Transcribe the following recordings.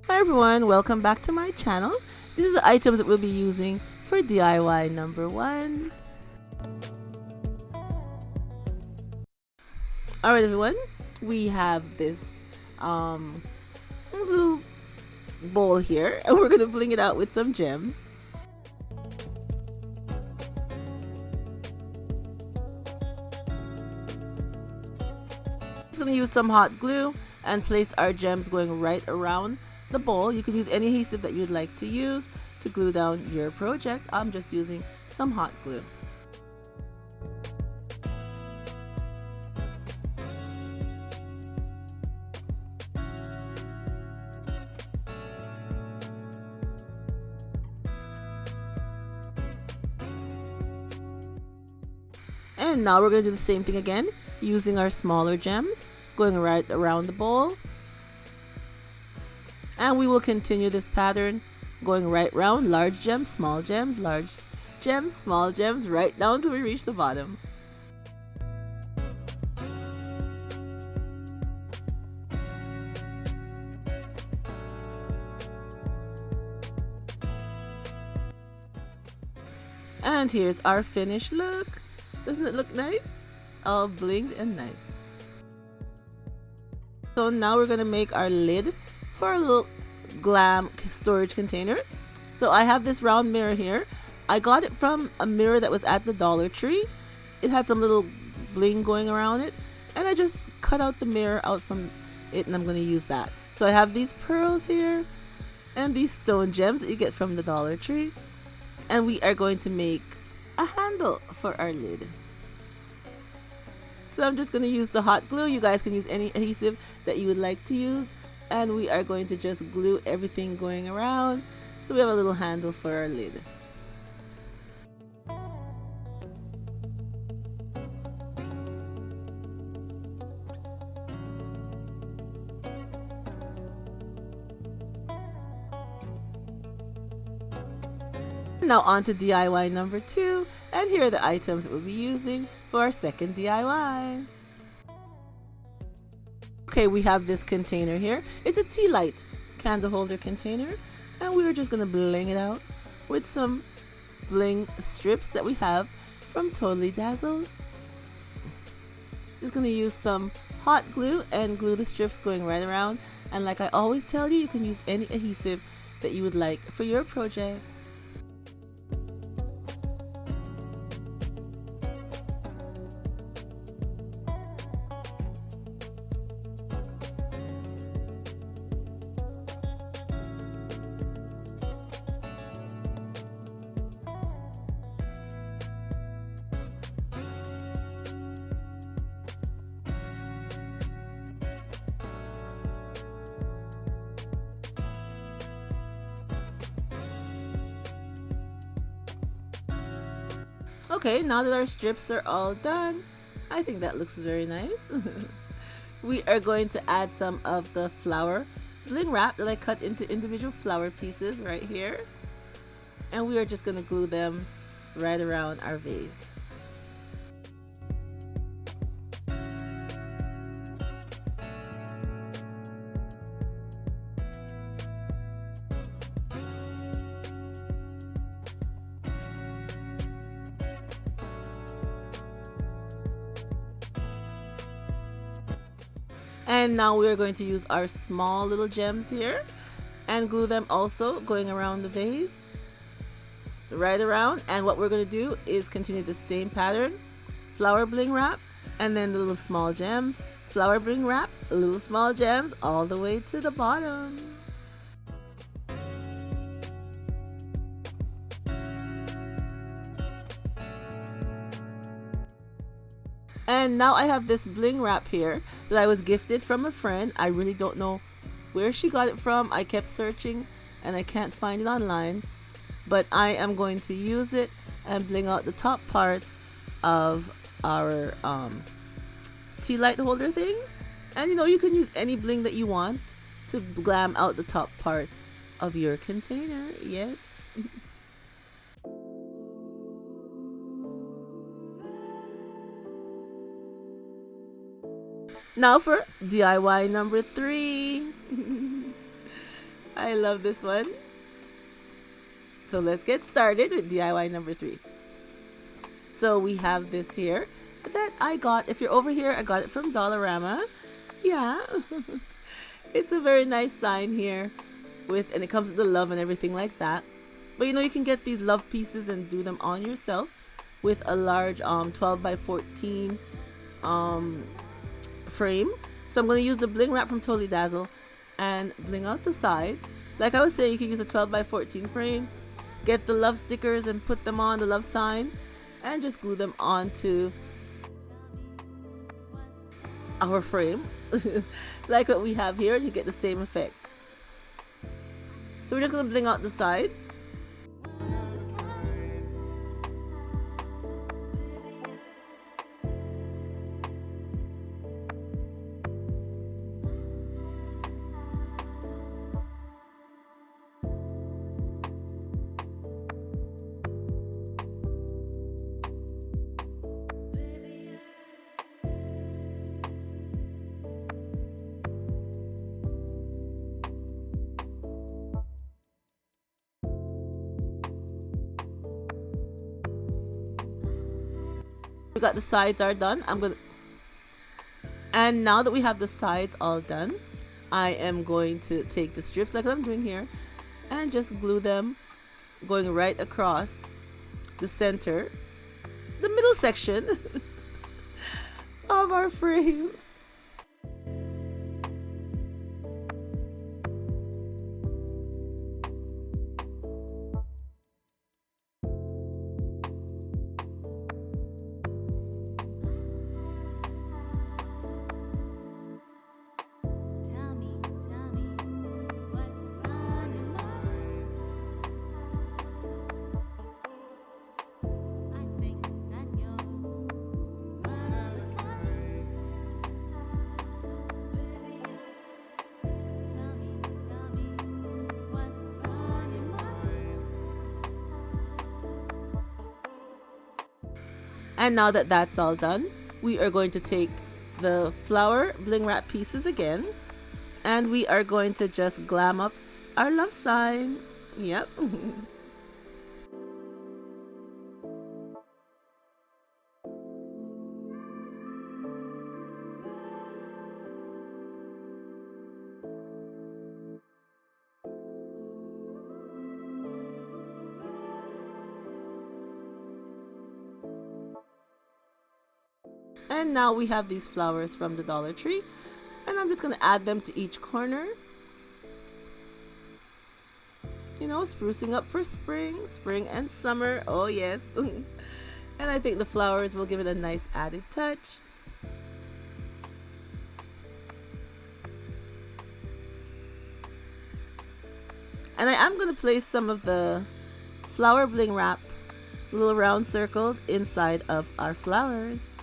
Everyone, welcome back to my channel. These are the items that we'll be using for DIY number 1. Alright everyone, we have this little bowl here and we're going to bling it out with some gems. Just going to use some hot glue and place our gems going right around the bowl. You can use any adhesive that you'd like to use to glue down your project. I'm just using some hot glue. And now we're going to do the same thing again using our smaller gems going right around the bowl. And we will continue this pattern going right round, large gems, small gems, large gems, small gems, right down till we reach the bottom. And here's our finished look. Doesn't it look nice? All blinged and nice. So now we're going to make our lid for our little glam storage container. So I have this round mirror here. I got it from a mirror that was at the Dollar Tree. It had some little bling going around it, and I just cut out the mirror out from it, and I'm going to use that. So I have these pearls here and these stone gems that you get from the Dollar Tree, and we are going to make a handle for our lid. So I'm just going to use the hot glue. You guys can use any adhesive that you would like to use. And we are going to just glue everything going around so we have a little handle for our lid. Now on to DIY number 2, and here are the items that we'll be using for our second DIY. Okay, we have this container here. It's a tea light candle holder container, and we are just going to bling it out with some bling strips that we have from Totally Dazzled. Just going to use some hot glue and glue the strips going right around, and like I always tell you, you can use any adhesive that you would like for your project. Okay, now that our strips are all done, I think that looks very nice. We are going to add some of the flower bling wrap that I cut into individual flower pieces right here. And we are just going to glue them right around our vase. And now we are going to use our small little gems here and glue them also going around the vase right around. And what we're going to do is continue the same pattern, flower bling wrap, and then the little small gems, flower bling wrap, little small gems, all the way to the bottom. And now I have this bling wrap here that I was gifted from a friend. I really don't know where she got it from. I kept searching and I can't find it online, but I am going to use it and bling out the top part of our tea light holder thing. And you know, you can use any bling that you want to glam out the top part of your container. Yes. Now for DIY number 3. I love this one. So let's get started with DIY number 3. So we have this here that I got. If you're over here, I got it from Dollarama. Yeah. It's a very nice sign here and it comes with the love and everything like that. But you know, you can get these love pieces and do them on yourself with a large 12 by 14 frame. So I'm going to use the bling wrap from Totally Dazzle and bling out the sides. Like I was saying, you can use a 12 by 14 frame, get the love stickers and put them on the love sign and just glue them onto our frame like what we have here. You get the same effect. So we're just going to bling out the sides. We got the sides are done. And now that we have the sides all done, I am going to take the strips like I'm doing here and just glue them going right across the center, the middle section of our frame. And now that that's all done, we are going to take the flower bling wrap pieces again, and we are going to just glam up our love sign. Yep. And now we have these flowers from the Dollar Tree, and I'm just going to add them to each corner. You know, sprucing up for spring and summer. Oh yes. And I think the flowers will give it a nice added touch. And I am going to place some of the flower bling wrap, little round circles inside of our flowers.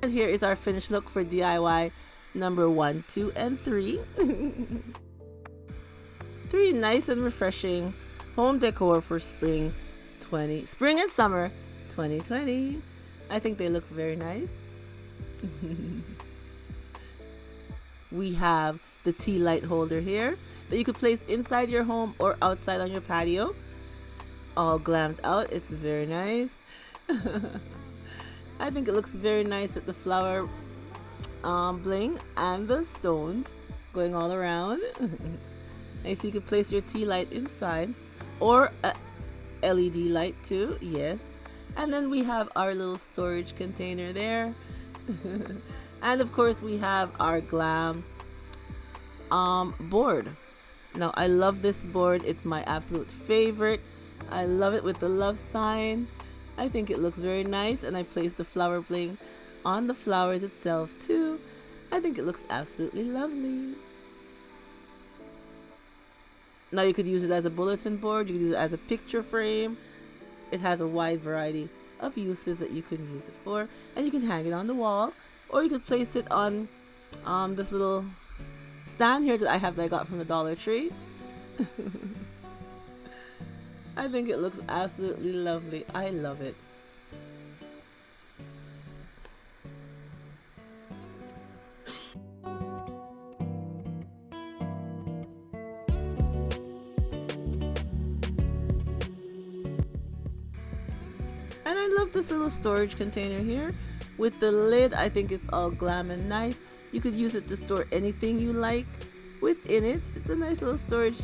And here is our finished look for DIY number 1, 2, and 3. 3 nice and refreshing home decor for spring and summer 2020. I think they look very nice. We have the tea light holder here that you could place inside your home or outside on your patio, all glammed out. It's very nice. I think it looks very nice with the flower bling and the stones going all around. And so you can place your tea light inside, or a LED light too. Yes. And then we have our little storage container there. And of course we have our glam board. Now I love this board. It's my absolute favorite. I love it with the love sign. I think it looks very nice, and I placed the flower bling on the flowers itself too. I think it looks absolutely lovely. Now you could use it as a bulletin board, you could use it as a picture frame. It has a wide variety of uses that you can use it for, and you can hang it on the wall, or you could place it on this little stand here that I have that I got from the Dollar Tree. I think it looks absolutely lovely. I love it. And I love this little storage container here with the lid. I think it's all glam and nice. You could use it to store anything you like within it. It's a nice little storage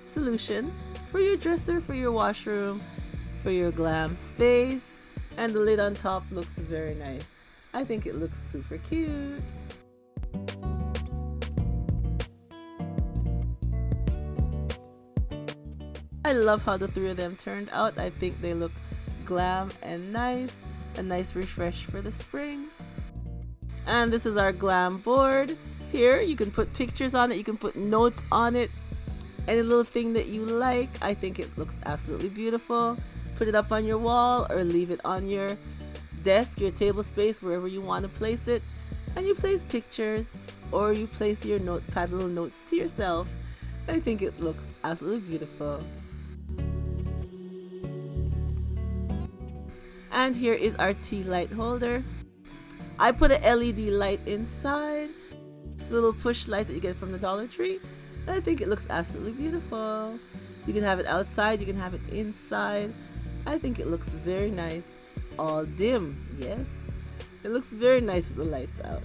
solution for your dresser, for your washroom, for your glam space. And the lid on top looks very nice. I think it looks super cute. I love how the three of them turned out. I think they look glam and nice. A nice refresh for the spring. And this is our glam board. Here you can put pictures on it, you can put notes on it, any little thing that you like. I think it looks absolutely beautiful. Put it up on your wall or leave it on your desk, your table space, wherever you want to place it. And you place pictures or you place your notepad little notes to yourself. I think it looks absolutely beautiful. And here is our tea light holder. I put an LED light inside, little push light that you get from the Dollar Tree. And I think it looks absolutely beautiful. You can have it outside, you can have it inside. I think it looks very nice. All dim, yes. It looks very nice with the lights out.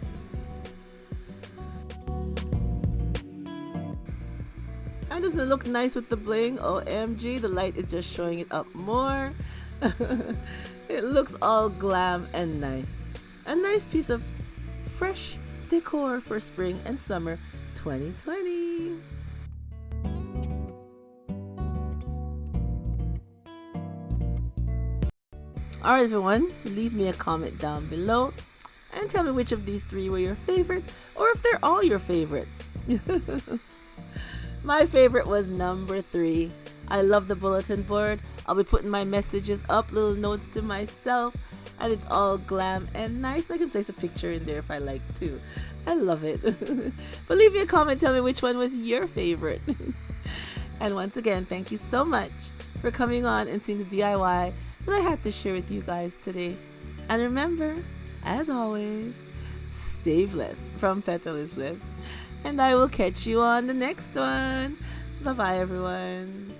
And doesn't it look nice with the bling? OMG, the light is just showing it up more. It looks all glam and nice. A nice piece of fresh decor for spring and summer 2020. Alright everyone, leave me a comment down below and tell me which of these three were your favorite, or if they're all your favorite. My favorite was number 3. I love the bulletin board. I'll be putting my messages up, little notes to myself, and it's all glam and nice. I can place a picture in there if I like to. I love it. But leave me a comment, tell me which one was your favorite. And once again, thank you so much for coming on and seeing the DIY that I had to share with you guys today. And remember, as always, stay blessed from Petalisbless. And I will catch you on the next one. Bye bye everyone.